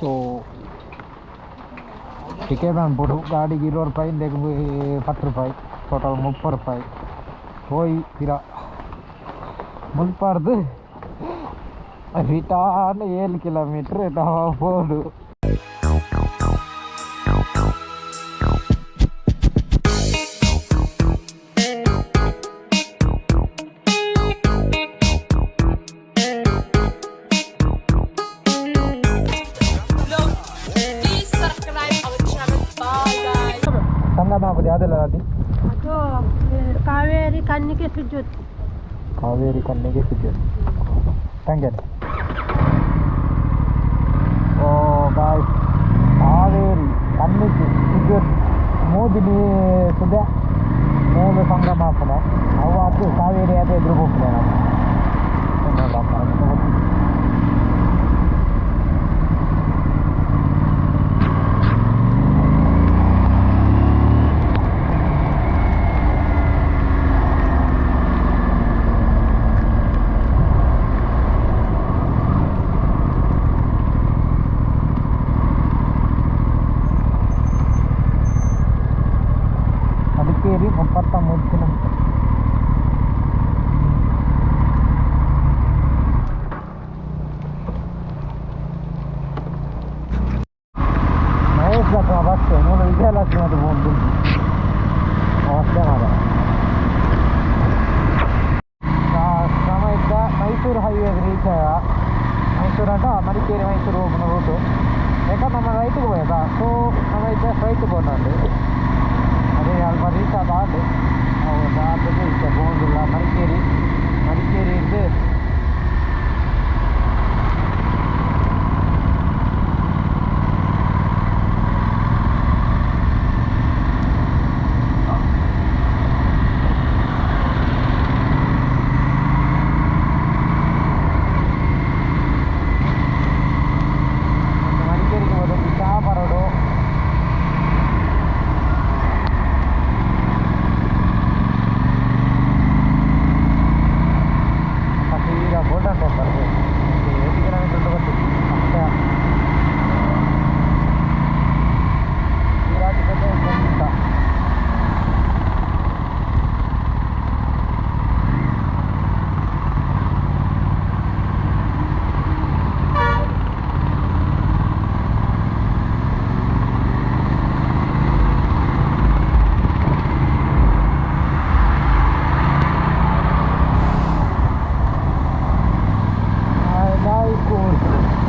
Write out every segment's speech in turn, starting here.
So tiket pun गाड़ी की ₹20 देख ₹10 total ₹30 போய் முல்பார்து ரிட்டார்னு 7 கிலோமீட்டர் நான் போடு ಸಂಗಮಾಪತಿ ಅದಲ್ಲ ಅದು ಕಾವೇರಿ ಕಣ್ಣಿಗೆ ಸುಜ್ಜುತ್ತೆ ಕಾವೇರಿ ಕಣ್ಣಿಗೆ ಸುಜ್ಜುತ್ತೆ ತಂಗೆ ಓ ಗಾಯ್ ಕಾವೇರಿ ಕಣ್ಣಿಗೆ ಸುಜ್ಜುತ್ತೆ ಮೋದಿನಿ ಸುದ್ದೆ ಮೂಲ ಸಂಗಮಾಪನ ಅವು ಅದು ಕಾವೇರಿ ಅದೇ ಎದುರು ಹೋಗ್ತದೆ ಮಡಿಕೇರಿ 33 ಕಿಲೋಮೀಟರ್ ಮಹೇಶ್ ಅಥವಾ ಬಸ್ ಮೂಲ ವಿಜಯಲಕ್ಷ್ಮಿ ಅದು ಒಂದು ಅವಸ್ಥೆ ಮಾಡ ಸಮಯದ ಮೈಸೂರು ಹೈವೇಗೆ ರೀಚ್ ಮೈಸೂರು ಅಂತ ಮಡಿಕೇರಿ ಮೈಸೂರು ಹೋಗಿನ ರೂಟು ಯಾಕಂದ್ರೆ ನಮ್ಮ ರೈಟಿಗೆ ಹೋಯ್ತಾ ಸೊ ನಮ್ಮ ಇದ್ದ ಸ್ಟ್ರೈಟ್ ಹೋಗೋಣಂడి ಅದೇ ಅಲ್ಪ ರೀಚ್ ಆದ ಆದದ್ದು ಇಷ್ಟ ಹೋಗಿಲ್ಲ ಮಡಿಕೇರಿ ಇದ್ದು ಮಡಿಕೇರಿಗೆ ಹೋದ ಚಾಪರೋಡು ಗೋಲ್ಡನ್ ಟೆಂಪಲ್ 8 ಕಿಲೋಮೀಟರ್ ಬರ್ತೀವಿ ಅಷ್ಟೇ ತೀರಾಟಿಕತೆ ಖಂಡಿತ cool.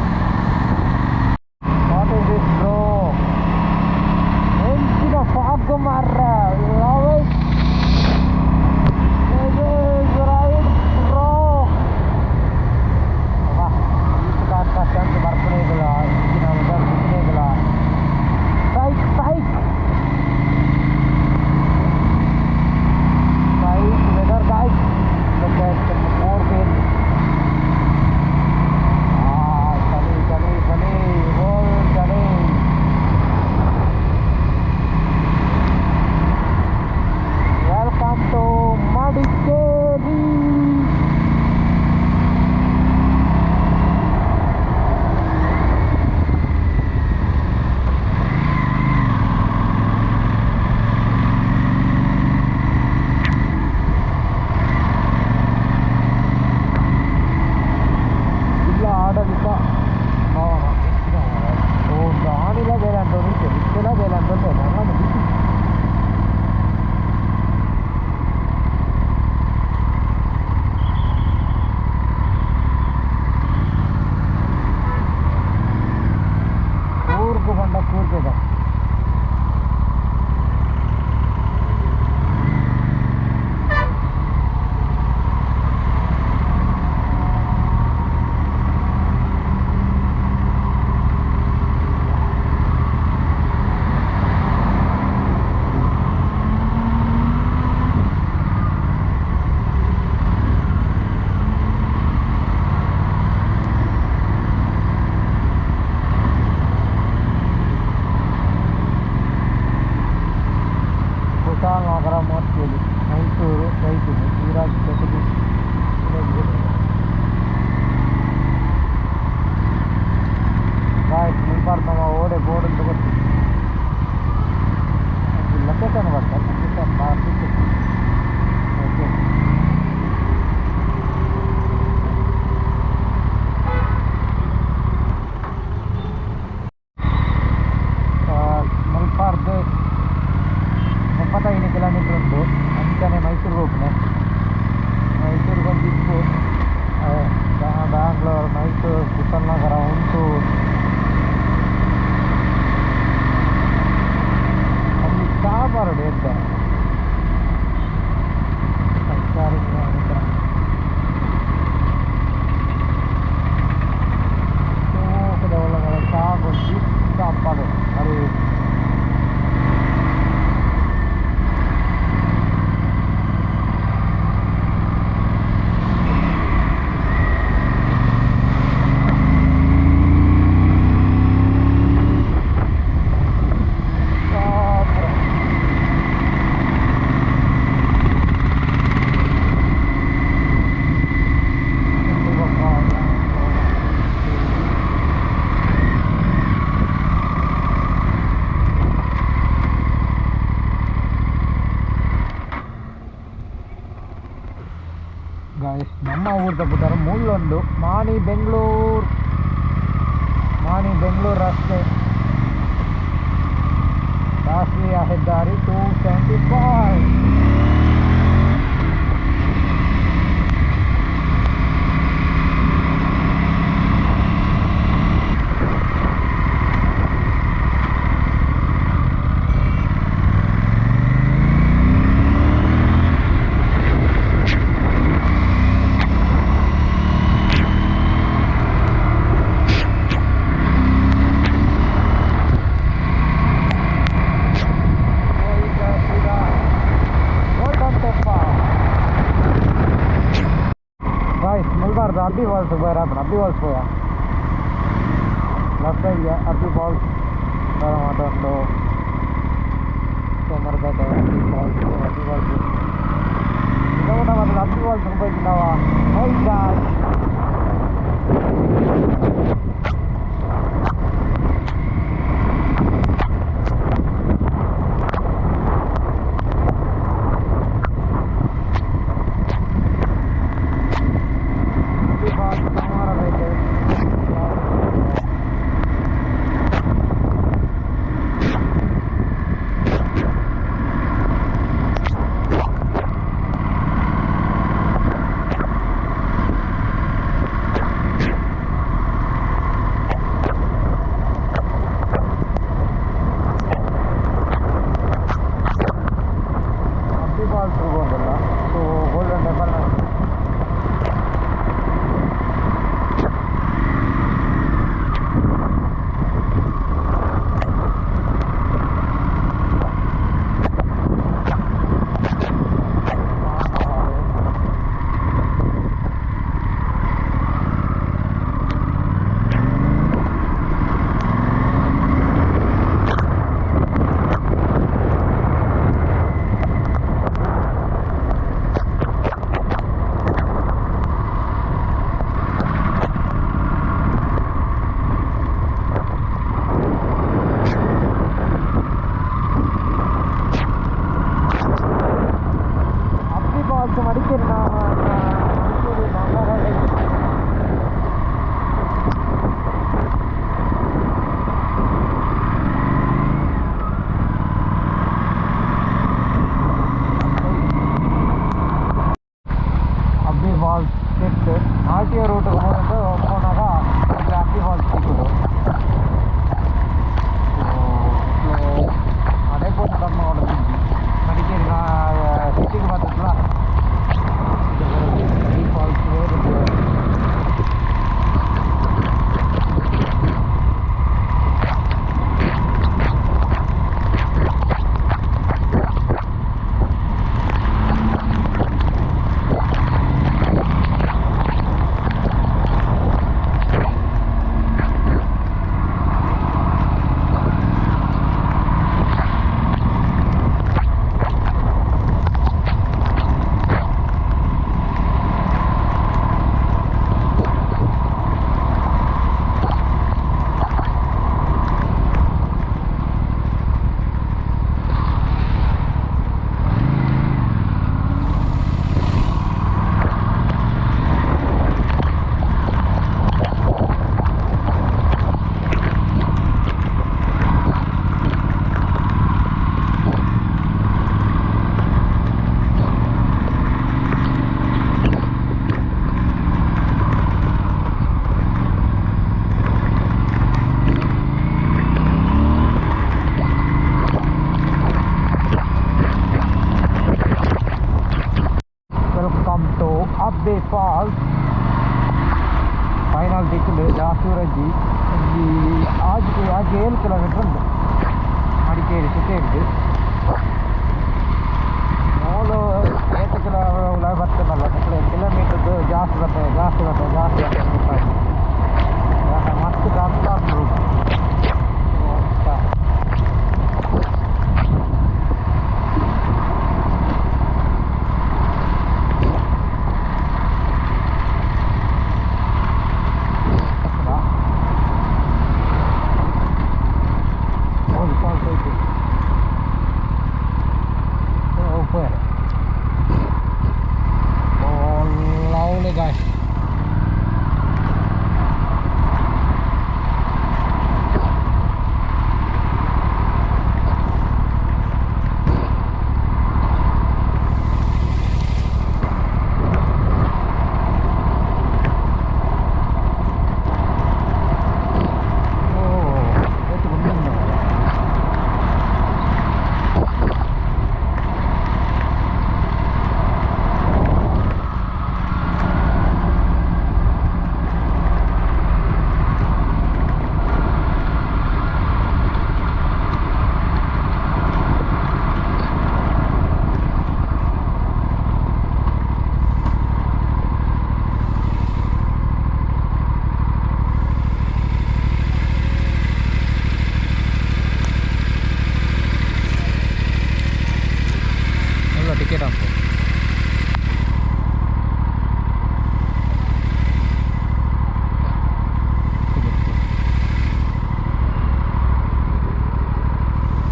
ಕುಶಾಲನಗರ, ಹುಣಸೂರು, ಅಲ್ಲಿ ಕಾಬಾರಡು ಎದ್ದ ಸಾಗೊಂಡು ಸಾಪಾಡು ಅದು ಗಾಯ್ಸ್ ನಮ್ಮ ಊರು ತಪ್ಪಿದ್ದಾರೆ ಮುಳ್ಳೊಂದು ಮಾಣಿ ಬೆಂಗಳೂರು ರಸ್ತೆ ರಾಷ್ಟ್ರೀಯ ಹೆದ್ದಾರಿ 275. Arbi Falls Arbi Falls పోయా లెఫ్ట్ సైడ్ అర్బీ ఫాల్స్ తర్వాత ఉందో సోమర్పేట అర్బీ ఫాల్స్ ఇంకా కూడా అసలు అర్బీ ఫాల్స్ పోయినావా RTO ರೂಟ್ ಹೋಗೋದಾಗ ಅರ್ಬಿ ಫಾಲ್ಸ್ ಸಿಕ್ಕಿದ್ದು ಅದೇ ಕೊಟ್ಟು ಕರ್ಮ ಹೊಡೆದಿದ್ವಿ ಮಡಿಕೇರಿ ಸಿಟಿಗೆ ಬರ್ತಲ್ಲ ಅರ್ಬಿ ಫಾಲ್ಸ್ ಡಿಕ್ಕಿಲು ಜಾಸ್ತಿ ಊರಜ್ಜಿ ಈ ಆಜಿ 7 ಕಿಲೋಮೀಟ್ರ್ ಉಂಟು ಮಡಿಕೇರಿ ಸಿಟಿ ಉಂಟು ಮೂಲು 8 ಕಿಲೋಮೀಟರ್ ಬರ್ತದಲ್ಲ ಕಿಲೋಮೀಟರ್ದು ಜಾಸ್ತಿ ಬರ್ತದೆ ಮಸ್ತ್ ಟ್ರಾನ್ಸ್ಫಾರ್ಮ್ ರೂಟ್ ಟಿಕೆಟ್ ಅಂತ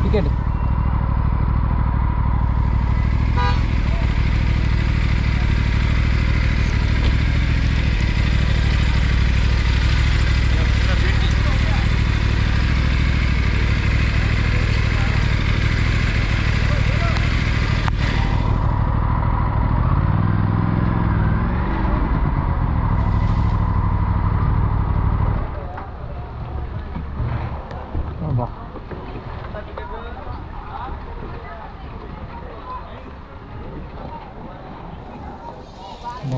ಟಿಕೆಟ್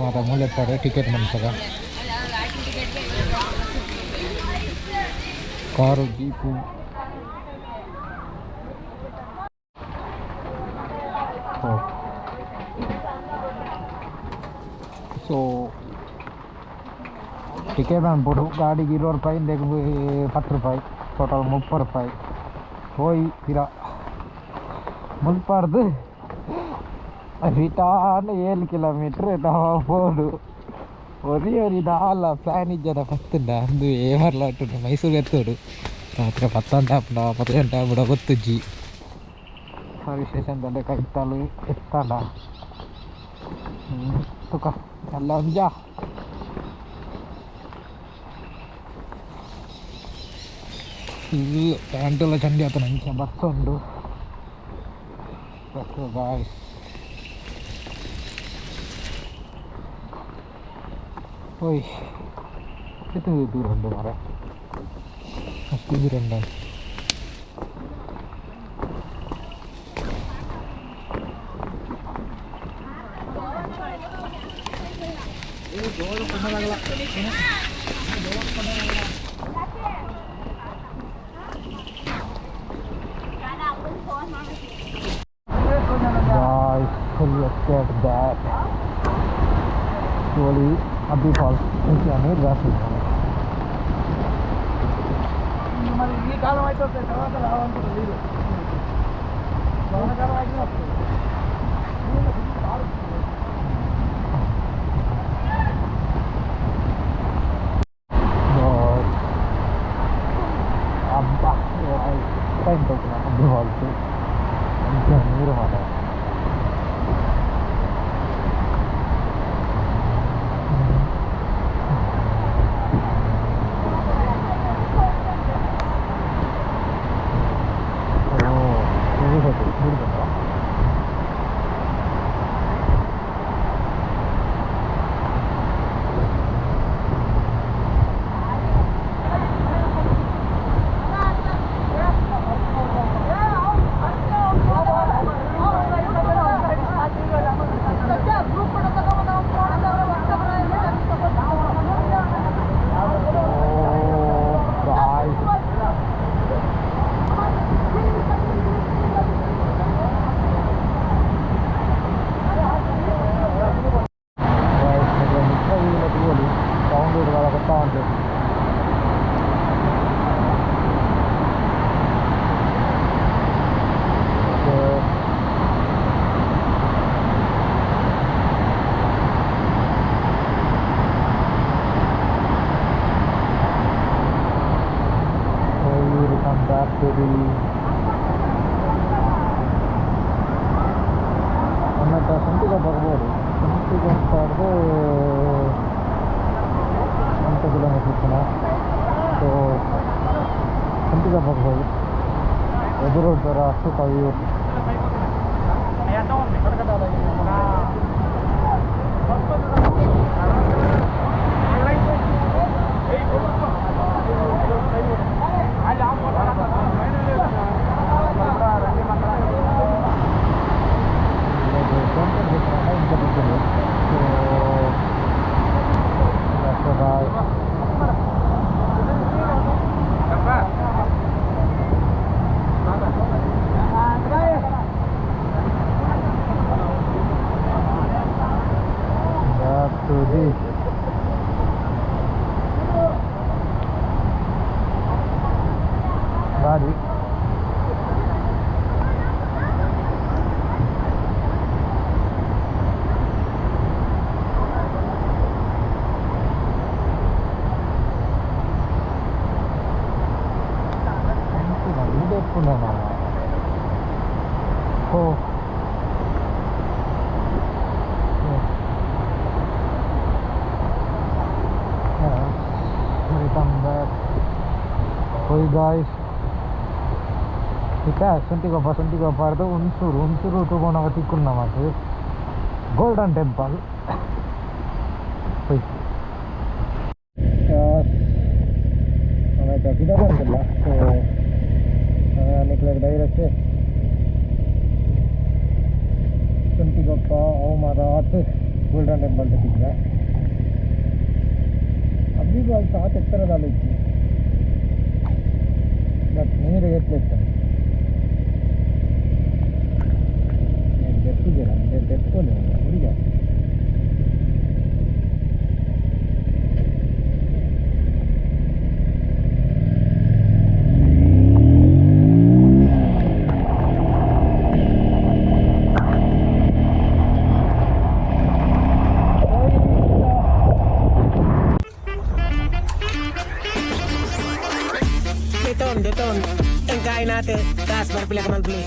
आता मुले पड़े टिकेट मनसगा कारू जीपू सो टिकेट अनपड़ू गाड़ी की 20 रूपाई देख 10 रूपाई टोटल 30 रूपाई होई तीरा मुल्पार्द ರಿಟರ್ನ್ 7 ಕಿಲೋಮೀಟ್ರ್ ನಾವು ಹೋಡು ಒರಿ ನಾಲ ಪ್ಲಾನ್ ಇಜ್ಜನ ಪತ್ತುಂಡ ಅಂದು ಏಮರ್ಲ ಉಂಟು ಮೈಸೂರು ಎತ್ತೋಡು ರಾತ್ರಿ 10 ಗಂಟೆ ಬಿಡ ಗೊತ್ತುಜ್ಜಿ ಸರ್ವಿಸ್ ಸ್ಟೇಷನ್ದಲ್ಲೇ ಕೈತಲು ಎತ್ತಂಡ ತುಕ ಎಲ್ಲ ಒಂಜ ಇದು ಪ್ಯಾಂಟೆಲ್ಲ ಚಂಡಿ ಆತ ನಂಗೆ ಬಸ್ ಉಂಡು bus guys Oi, itu turun dong marah, pasti turun dong. Guys, look at that. Slowly. अभी फॉल ऐसे अमीर रास మరి ఈ కాలం అయితే తర్వాత రావాలనుకుంటుంది వానకాలం అయితే అబ్బా టైం పడుతున్నా అబ్బి ఫాల్స్ మంచిగా నీరు మాట కొత్త ఉంది. Come back to the ಮತ್ತು ಸಂತಿಗೆ ಬರ್ಬೋದು. ಸಂತಿಗೆ ಅಂತ ಹಿಡಿದು 8 ಕಿಲೋಮೀಟರ್ಸ್ನ. ಸೊ ಸಂತಿಗೆ ಬರ್ಬೋದು. ಎದುರು ಥರ ಅಷ್ಟು ಕವಿಯು ಗಾಡಿ Hey guys, kita Suntigopa itu unsur itu mau nama tikun nama tu Golden Temple. Kita tidak ada lah. So, niklah dari rasa Suntigopa, Marat, Golden Temple tu kita. Abhi baal saat ektra dah lagi. But ನೀರು ಎತ್ತಲಿತ್ತು ಎತ್ತಿದ್ದೀರ ಎತ್ಕೊಳ್ಳಿ ಹುಡುಗ Deton, engkain natin, tapos barpila ka mag-play.